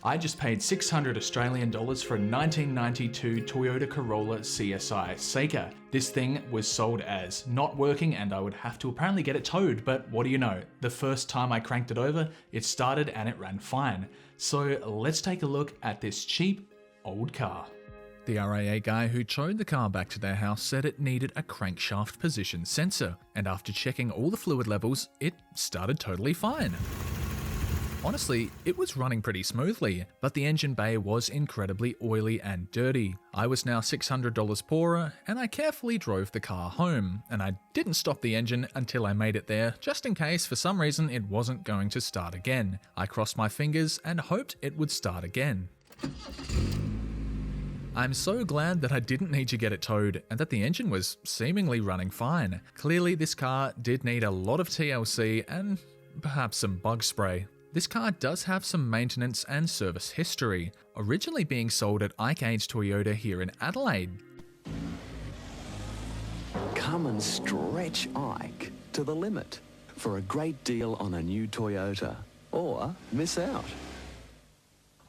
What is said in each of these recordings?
I just paid $600 Australian for a 1992 Toyota Corolla CSI Seeker. This thing was sold as not working and I would have to apparently get it towed, but what do you know? The first time I cranked it over, it started and it ran fine. So let's take a look at this cheap old car. The RAA guy who towed the car back to their house said it needed a crankshaft position sensor, and after checking all the fluid levels, it started totally fine. Honestly, it was running pretty smoothly, but the engine bay was incredibly oily and dirty. I was now $600 poorer, and I carefully drove the car home, and I didn't stop the engine until I made it there, just in case for some reason it wasn't going to start again. I crossed my fingers and hoped it would start again. I'm so glad that I didn't need to get it towed and that the engine was seemingly running fine. Clearly this car did need a lot of TLC and perhaps some bug spray. This car does have some maintenance and service history, originally being sold at Ike Age Toyota here in Adelaide. Come and stretch Ike to the limit for a great deal on a new Toyota, or miss out.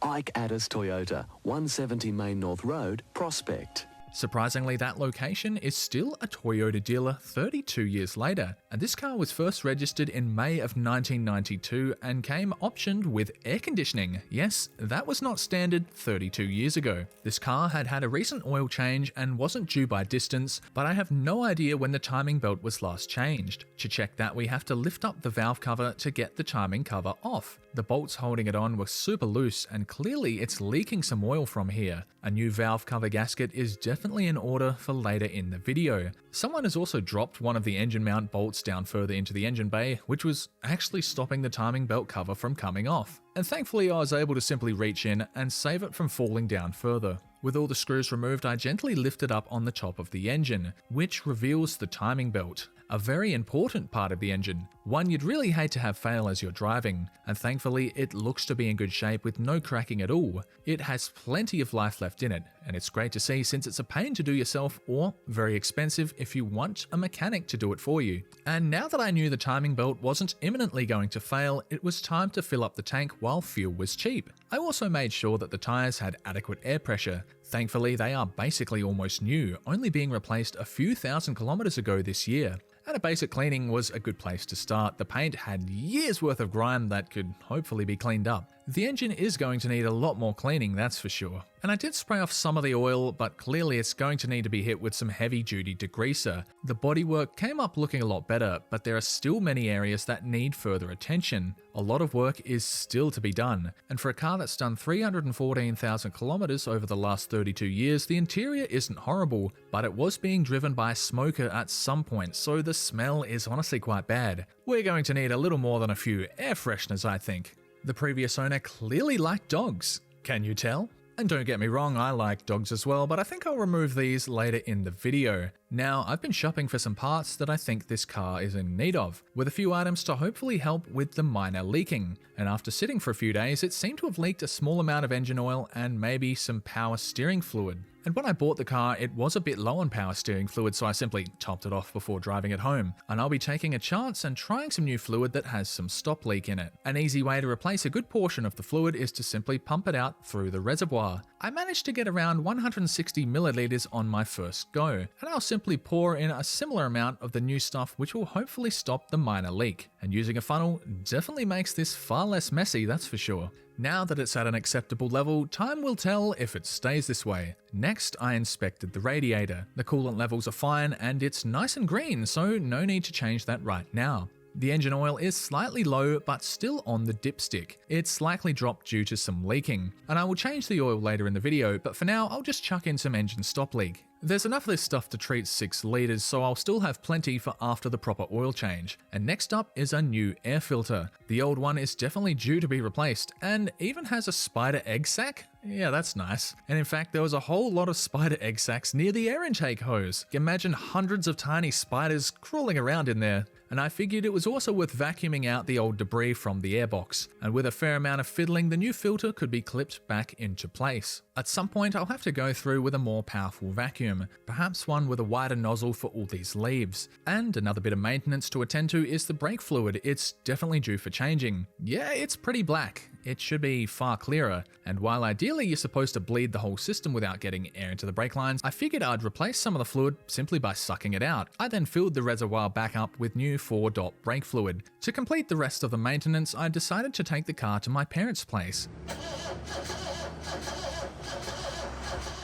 Ike Addis Toyota, 170 Main North Road, Prospect. Surprisingly, that location is still a Toyota dealer 32 years later, and this car was first registered in May of 1992 and came optioned with air conditioning. Yes, that was not standard 32 years ago. This car had had a recent oil change and wasn't due by distance, but I have no idea when the timing belt was last changed. To check that, we have to lift up the valve cover to get the timing cover off. The bolts holding it on were super loose and clearly it's leaking some oil from here. A new valve cover gasket is definitely in order for later in the video. Someone has also dropped one of the engine mount bolts down further into the engine bay, which was actually stopping the timing belt cover from coming off. And thankfully I was able to simply reach in and save it from falling down further. With all the screws removed, I gently lifted up on the top of the engine, which reveals the timing belt. A very important part of the engine, one you'd really hate to have fail as you're driving, and thankfully it looks to be in good shape with no cracking at all. It has plenty of life left in it, and it's great to see since it's a pain to do yourself or very expensive if you want a mechanic to do it for you. And now that I knew the timing belt wasn't imminently going to fail, it was time to fill up the tank while fuel was cheap. I also made sure that the tyres had adequate air pressure. Thankfully, they are basically almost new, only being replaced a few thousand kilometers ago this year. And a basic cleaning was a good place to start. The paint had years worth of grime that could hopefully be cleaned up. The engine is going to need a lot more cleaning, that's for sure. And I did spray off some of the oil, but clearly it's going to need to be hit with some heavy duty degreaser. The bodywork came up looking a lot better, but there are still many areas that need further attention. A lot of work is still to be done, and for a car that's done 314,000 kilometers over the last 32 years, the interior isn't horrible, but it was being driven by a smoker at some point, so the smell is honestly quite bad. We're going to need a little more than a few air fresheners, I think. The previous owner clearly liked dogs. Can you tell? And don't get me wrong, I like dogs as well, but I think I'll remove these later in the video. Now, I've been shopping for some parts that I think this car is in need of, with a few items to hopefully help with the minor leaking. And after sitting for a few days, it seemed to have leaked a small amount of engine oil and maybe some power steering fluid. And when I bought the car, it was a bit low on power steering fluid, so I simply topped it off before driving it home. And I'll be taking a chance and trying some new fluid that has some stop leak in it. An easy way to replace a good portion of the fluid is to simply pump it out through the reservoir. I managed to get around 160 milliliters on my first go, and I'll simply pour in a similar amount of the new stuff which will hopefully stop the minor leak. And using a funnel definitely makes this far less messy, that's for sure. Now that it's at an acceptable level, time will tell if it stays this way. Next, I inspected the radiator. The coolant levels are fine and it's nice and green, so no need to change that right now. The engine oil is slightly low but still on the dipstick. It's likely dropped due to some leaking, and I will change the oil later in the video, but for now I'll just chuck in some engine stop leak. There's enough of this stuff to treat 6 litres, so I'll still have plenty for after the proper oil change. And next up is a new air filter. The old one is definitely due to be replaced, and even has a spider egg sac? Yeah, that's nice. And in fact, there was a whole lot of spider egg sacs near the air intake hose. Imagine hundreds of tiny spiders crawling around in there. And I figured it was also worth vacuuming out the old debris from the airbox. And with a fair amount of fiddling, the new filter could be clipped back into place. At some point, I'll have to go through with a more powerful vacuum, perhaps one with a wider nozzle for all these leaves. And another bit of maintenance to attend to is the brake fluid. It's definitely due for changing. Yeah, it's pretty black. it should be far clearer. And while ideally you're supposed to bleed the whole system without getting air into the brake lines, I figured I'd replace some of the fluid simply by sucking it out. I then filled the reservoir back up with new 4-dot brake fluid. To complete the rest of the maintenance, I decided to take the car to my parents' place.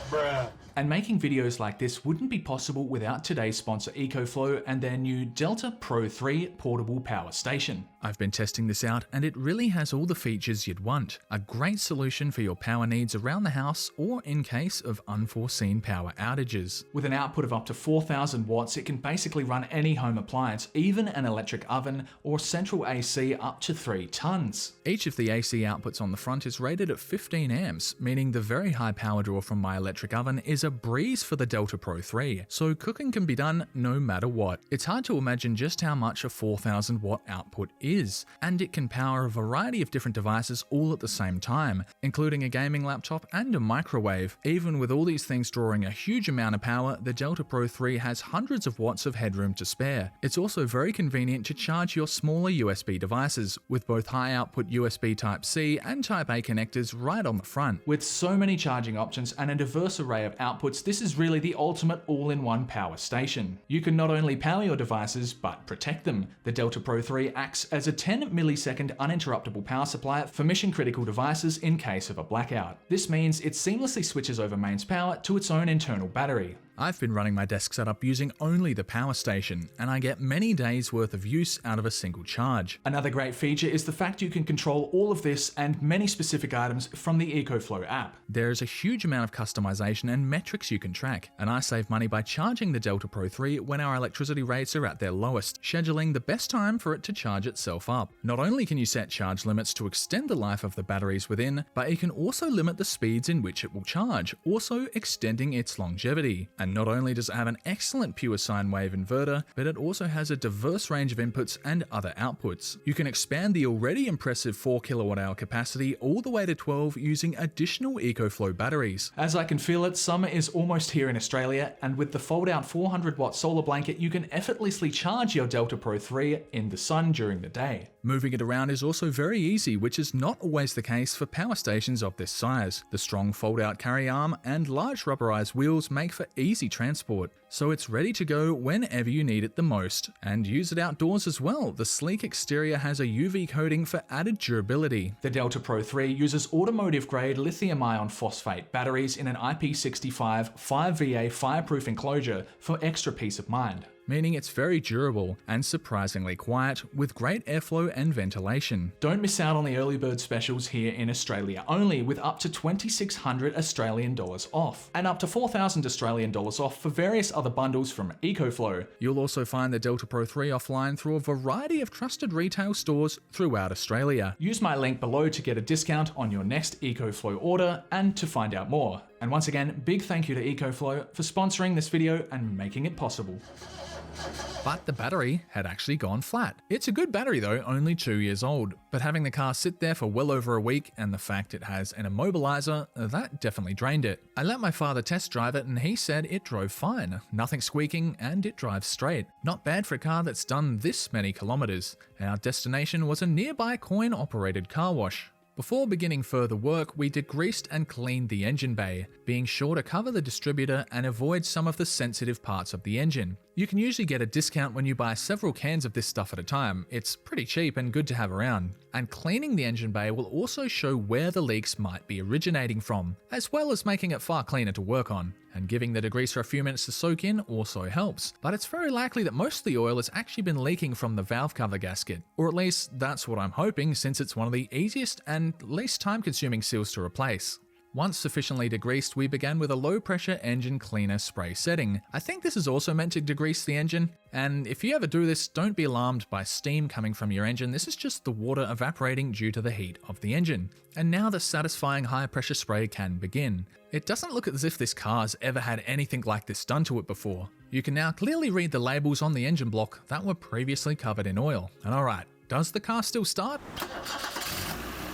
Bruh. And making videos like this wouldn't be possible without today's sponsor ecoflow and their new Delta Pro 3 portable power station. I've been testing this out and it really has all the features you'd want. A great solution for your power needs around the house or in case of unforeseen power outages. With an output of up to 4,000 watts, it can basically run any home appliance, even an electric oven or central AC up to 3 tons. Each of the AC outputs on the front is rated at 15 amps, meaning the very high power draw from my electric oven is a breeze for the Delta Pro 3, so cooking can be done no matter what. It's hard to imagine just how much a 4,000 watt output is, and it can power a variety of different devices all at the same time, including a gaming laptop and a microwave. Even with all these things drawing a huge amount of power, the Delta Pro 3 has hundreds of watts of headroom to spare. It's also very convenient to charge your smaller USB devices, with both high output USB Type-C and Type-A connectors right on the front. With so many charging options and a diverse array of outputs, this is really the ultimate all-in-one power station. You can not only power your devices, but protect them. The Delta Pro 3 acts as a 10 millisecond uninterruptible power supply for mission-critical devices in case of a blackout. This means it seamlessly switches over mains power to its own internal battery. I've been running my desk setup using only the power station, and I get many days worth of use out of a single charge. Another great feature is the fact you can control all of this and many specific items from the ecoflow app. There is a huge amount of customization and metrics you can track, and I save money by charging the Delta Pro 3 when our electricity rates are at their lowest, scheduling the best time for it to charge itself up. Not only can you set charge limits to extend the life of the batteries within, but you can also limit the speeds in which it will charge, also extending its longevity. And not only does it have an excellent pure sine wave inverter, but it also has a diverse range of inputs and other outputs. You can expand the already impressive 4 kWh capacity all the way to 12 using additional ecoflow batteries. As I can feel it, summer is almost here in Australia, and with the fold-out 400 watt solar blanket, you can effortlessly charge your Delta Pro 3 in the sun during the day. Moving it around is also very easy, which is not always the case for power stations of this size. The strong fold-out carry arm and large rubberized wheels make for easy transport, so it's ready to go whenever you need it the most. And use it outdoors as well. The sleek exterior has a UV coating for added durability. The Delta Pro 3 uses automotive-grade lithium-ion phosphate batteries in an IP65 5VA fireproof enclosure for extra peace of mind. Meaning it's very durable and surprisingly quiet with great airflow and ventilation. Don't miss out on the early bird specials here in Australia, only with up to 2,600 Australian dollars off and up to 4,000 Australian dollars off for various other bundles from ecoflow. You'll also find the Delta Pro 3 offline through a variety of trusted retail stores throughout Australia. Use my link below to get a discount on your next ecoflow order and to find out more. And once again, big thank you to ecoflow for sponsoring this video and making it possible. But the battery had actually gone flat. It's a good battery though, only 2 years old, but having the car sit there for well over a week and the fact it has an immobilizer, that definitely drained it. I let my father test drive it and he said it drove fine, nothing squeaking and it drives straight. Not bad for a car that's done this many kilometers. Our destination was a nearby coin-operated car wash. Before beginning further work, we degreased and cleaned the engine bay, being sure to cover the distributor and avoid some of the sensitive parts of the engine. You can usually get a discount when you buy several cans of this stuff at a time. It's pretty cheap and good to have around. And cleaning the engine bay will also show where the leaks might be originating from, as well as making it far cleaner to work on. And giving the degreaser a few minutes to soak in also helps, but it's very likely that most of the oil has actually been leaking from the valve cover gasket, or at least that's what I'm hoping since it's one of the easiest and least time-consuming seals to replace. Once sufficiently degreased, we began with a low-pressure engine cleaner spray setting. I think this is also meant to degrease the engine, and if you ever do this, don't be alarmed by steam coming from your engine. This is just the water evaporating due to the heat of the engine. And now the satisfying high-pressure spray can begin. It doesn't look as if this car's ever had anything like this done to it before. You can now clearly read the labels on the engine block that were previously covered in oil. And alright, does the car still start?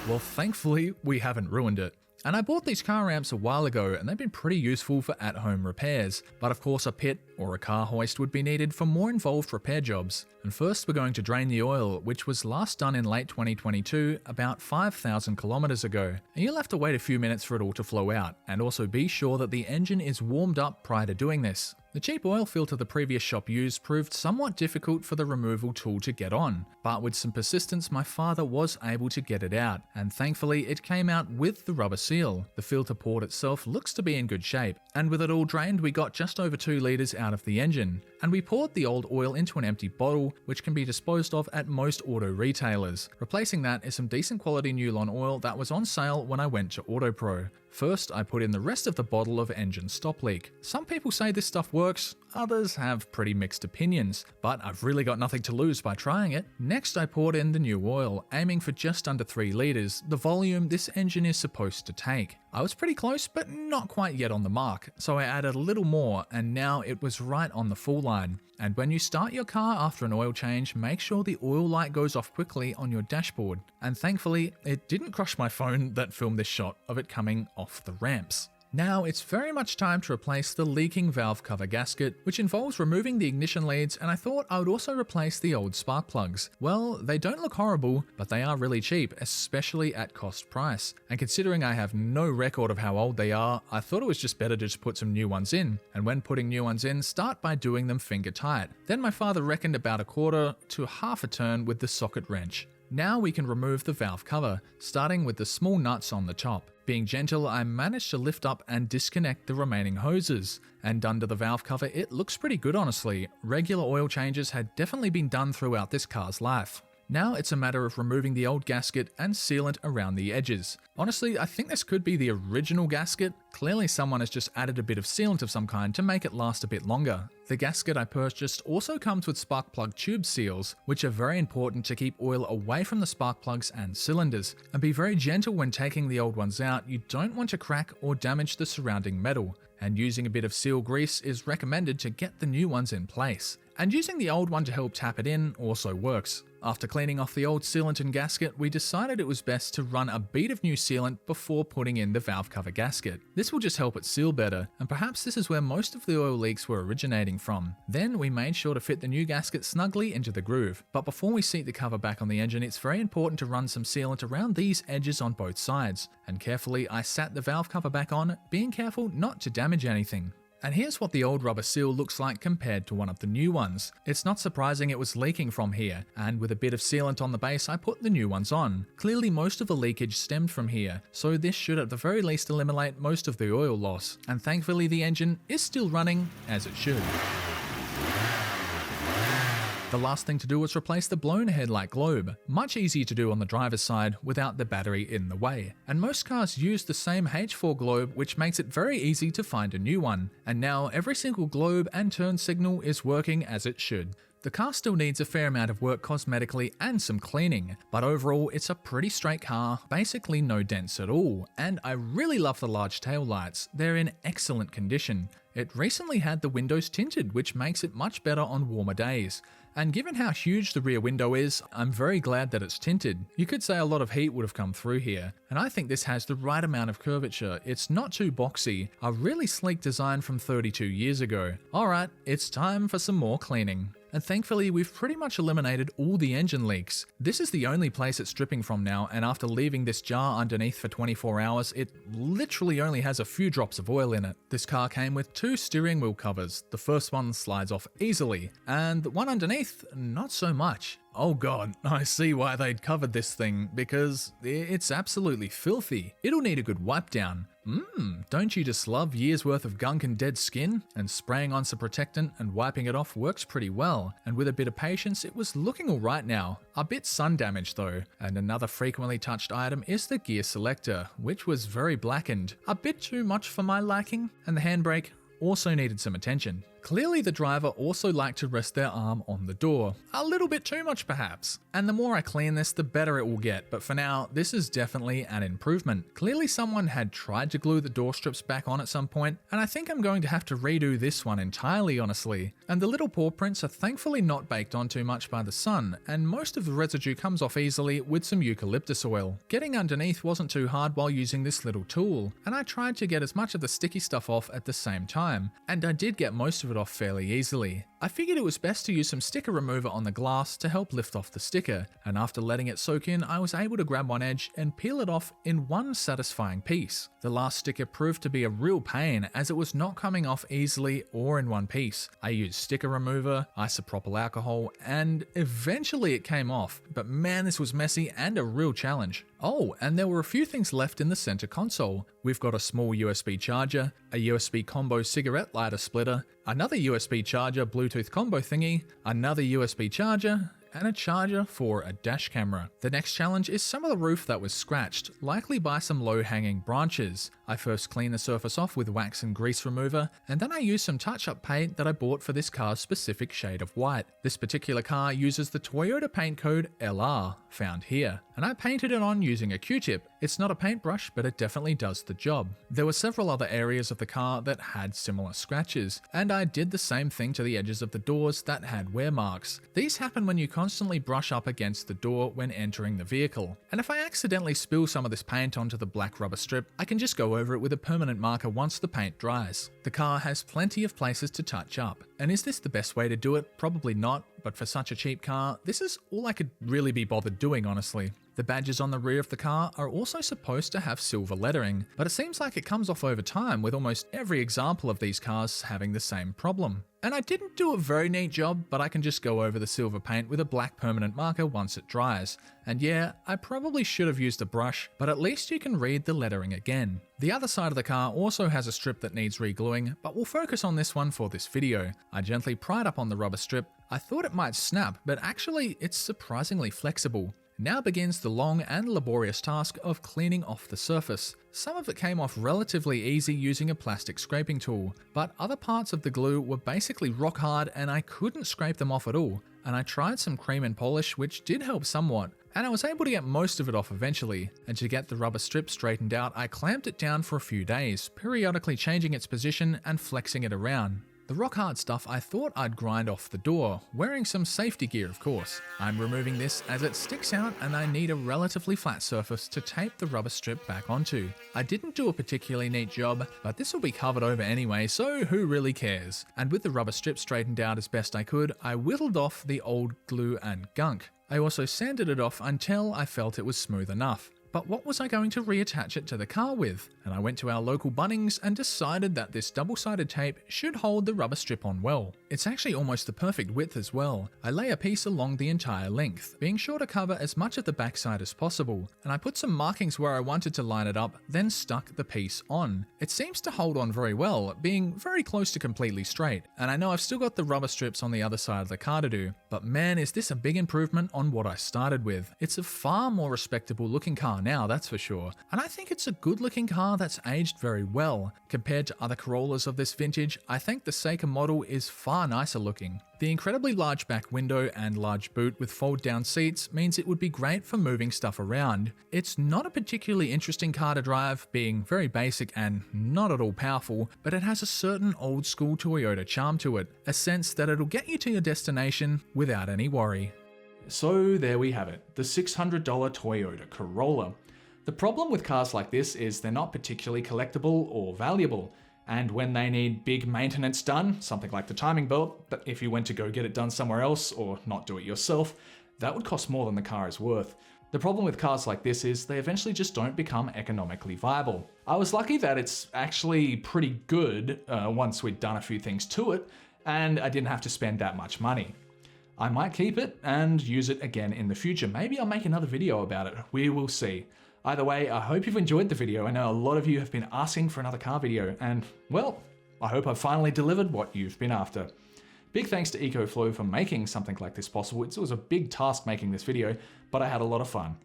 Well, thankfully, we haven't ruined it. And I bought these car ramps a while ago and they've been pretty useful for at-home repairs, but of course a pit or a car hoist would be needed for more involved repair jobs. And first we're going to drain the oil, which was last done in late 2022, about 5,000 kilometers ago. And you'll have to wait a few minutes for it all to flow out, and also be sure that the engine is warmed up prior to doing this. The cheap oil filter the previous shop used proved somewhat difficult for the removal tool to get on, but with some persistence my father was able to get it out, and thankfully it came out with the rubber seal. The filter port itself looks to be in good shape, and with it all drained we got just over 2 litres out of the engine. And we poured the old oil into an empty bottle, which can be disposed of at most auto retailers. Replacing that is some decent quality Newlon oil that was on sale when I went to AutoPro. First, I put in the rest of the bottle of engine stop leak. Some people say this stuff works, others have pretty mixed opinions, but I've really got nothing to lose by trying it. Next, I poured in the new oil, aiming for just under 3 litres, the volume this engine is supposed to take. I was pretty close, but not quite yet on the mark, so I added a little more, and now it was right on the full line. And when you start your car after an oil change, make sure the oil light goes off quickly on your dashboard. And thankfully, it didn't crush my phone that filmed this shot of it coming off the ramps. Now it's very much time to replace the leaking valve cover gasket, which involves removing the ignition leads, and I thought I would also replace the old spark plugs. Well, they don't look horrible, but they are really cheap, especially at cost price. And considering I have no record of how old they are, I thought it was just better to just put some new ones in. And when putting new ones in, start by doing them finger tight. Then my father reckoned about 1/4 to half a turn with the socket wrench. Now we can remove the valve cover, starting with the small nuts on the top. Being gentle, I managed to lift up and disconnect the remaining hoses. And under the valve cover, it looks pretty good honestly. Regular oil changes had definitely been done throughout this car's life. Now it's a matter of removing the old gasket and sealant around the edges. Honestly, I think this could be the original gasket. Clearly someone has just added a bit of sealant of some kind to make it last a bit longer. The gasket I purchased also comes with spark plug tube seals, which are very important to keep oil away from the spark plugs and cylinders. And be very gentle when taking the old ones out, you don't want to crack or damage the surrounding metal. And using a bit of seal grease is recommended to get the new ones in place. And using the old one to help tap it in also works. After cleaning off the old sealant and gasket, we decided it was best to run a bead of new sealant before putting in the valve cover gasket. This will just help it seal better, and perhaps this is where most of the oil leaks were originating from. Then we made sure to fit the new gasket snugly into the groove. But before we seat the cover back on the engine, it's very important to run some sealant around these edges on both sides. And carefully I sat the valve cover back on, being careful not to damage anything. And here's what the old rubber seal looks like compared to one of the new ones. It's not surprising it was leaking from here, and with a bit of sealant on the base I put the new ones on. Clearly most of the leakage stemmed from here, so this should at the very least eliminate most of the oil loss. And thankfully the engine is still running as it should. The last thing to do was replace the blown headlight globe. Much easier to do on the driver's side without the battery in the way. And most cars use the same H4 globe, which makes it very easy to find a new one. And now every single globe and turn signal is working as it should. The car still needs a fair amount of work cosmetically and some cleaning, but overall it's a pretty straight car, basically no dents at all. And I really love the large tail lights, they're in excellent condition. It recently had the windows tinted, which makes it much better on warmer days. And given how huge the rear window is, I'm very glad that it's tinted. You could say a lot of heat would have come through here, and I think this has the right amount of curvature. It's not too boxy, a really sleek design from 32 years ago. Alright, it's time for some more cleaning. And thankfully we've pretty much eliminated all the engine leaks. This is the only place it's dripping from now, and after leaving this jar underneath for 24 hours, it literally only has a few drops of oil in it. This car came with 2 steering wheel covers. The first one slides off easily, and the one underneath, not so much. Oh god, I see why they'd covered this thing, because it's absolutely filthy. It'll need a good wipe down. Don't you just love years worth of gunk and dead skin? And spraying on some protectant and wiping it off works pretty well, and with a bit of patience it was looking alright now. A bit sun damaged though, and another frequently touched item is the gear selector, which was very blackened. A bit too much for my liking, and the handbrake also needed some attention. Clearly the driver also liked to rest their arm on the door. A little bit too much perhaps. And the more I clean this, the better it will get, but for now, this is definitely an improvement. Clearly someone had tried to glue the door strips back on at some point, and I think I'm going to have to redo this one entirely honestly. And the little paw prints are thankfully not baked on too much by the sun, and most of the residue comes off easily with some eucalyptus oil. Getting underneath wasn't too hard while using this little tool, and I tried to get as much of the sticky stuff off at the same time, and I did get most of it off fairly easily. I figured it was best to use some sticker remover on the glass to help lift off the sticker, and after letting it soak in, I was able to grab one edge and peel it off in one satisfying piece. The last sticker proved to be a real pain as it was not coming off easily or in one piece. I used sticker remover, isopropyl alcohol, and eventually it came off, but man, this was messy and a real challenge. Oh, and there were a few things left in the center console. We've got a small USB charger, a USB combo cigarette lighter splitter, another USB charger Bluetooth combo thingy, another USB charger, and a charger for a dash camera. The next challenge is some of the roof that was scratched, likely by some low-hanging branches. I first cleaned the surface off with wax and grease remover, and then I used some touch-up paint that I bought for this car's specific shade of white. This particular car uses the Toyota paint code LR, found here, and I painted it on using a Q-tip. It's not a paintbrush, but it definitely does the job. There were several other areas of the car that had similar scratches, and I did the same thing to the edges of the doors that had wear marks. These happen when you constantly brush up against the door when entering the vehicle. And if I accidentally spill some of this paint onto the black rubber strip, I can just go over it with a permanent marker once the paint dries. The car has plenty of places to touch up. And is this the best way to do it? Probably not, but for such a cheap car, this is all I could really be bothered doing, honestly. The badges on the rear of the car are also supposed to have silver lettering, but it seems like it comes off over time with almost every example of these cars having the same problem. And I didn't do a very neat job, but I can just go over the silver paint with a black permanent marker once it dries. And yeah, I probably should have used a brush, but at least you can read the lettering again. The other side of the car also has a strip that needs re-gluing, but we'll focus on this one for this video. I gently pried up on the rubber strip. I thought it might snap, but actually it's surprisingly flexible. Now begins the long and laborious task of cleaning off the surface. Some of it came off relatively easy using a plastic scraping tool, but other parts of the glue were basically rock hard and I couldn't scrape them off at all. And I tried some cream and polish, which did help somewhat, and I was able to get most of it off eventually. And to get the rubber strip straightened out, I clamped it down for a few days, periodically changing its position and flexing it around. The rock hard stuff I thought I'd grind off the door, wearing some safety gear of course. I'm removing this as it sticks out and I need a relatively flat surface to tape the rubber strip back onto. I didn't do a particularly neat job, but this will be covered over anyway, so who really cares? And with the rubber strip straightened out as best I could, I whittled off the old glue and gunk. I also sanded it off until I felt it was smooth enough. But what was I going to reattach it to the car with? And I went to our local Bunnings and decided that this double-sided tape should hold the rubber strip on well. It's actually almost the perfect width as well. I lay a piece along the entire length, being sure to cover as much of the backside as possible, and I put some markings where I wanted to line it up, then stuck the piece on. It seems to hold on very well, being very close to completely straight, and I know I've still got the rubber strips on the other side of the car to do, but man, is this a big improvement on what I started with. It's a far more respectable looking car now, that's for sure, and I think it's a good looking car that's aged very well. Compared to other Corollas of this vintage, I think the Seika model is far nicer looking. The incredibly large back window and large boot with fold down seats means it would be great for moving stuff around. It's not a particularly interesting car to drive, being very basic and not at all powerful, but it has a certain old school Toyota charm to it, a sense that it'll get you to your destination without any worry. So there we have it, the $600 Toyota Corolla. The problem with cars like this is they're not particularly collectible or valuable, and when they need big maintenance done, something like the timing belt, that if you went to go get it done somewhere else or not do it yourself, that would cost more than the car is worth. The problem with cars like this is they eventually just don't become economically viable. I was lucky that it's actually pretty good once we'd done a few things to it, and I didn't have to spend that much money. I might keep it and use it again in the future. Maybe I'll make another video about it. We will see. Either way, I hope you've enjoyed the video. I know a lot of you have been asking for another car video, and well, I hope I've finally delivered what you've been after. Big thanks to ecoflow for making something like this possible. It was a big task making this video, but I had a lot of fun.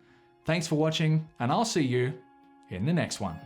Thanks for watching, and I'll see you in the next one.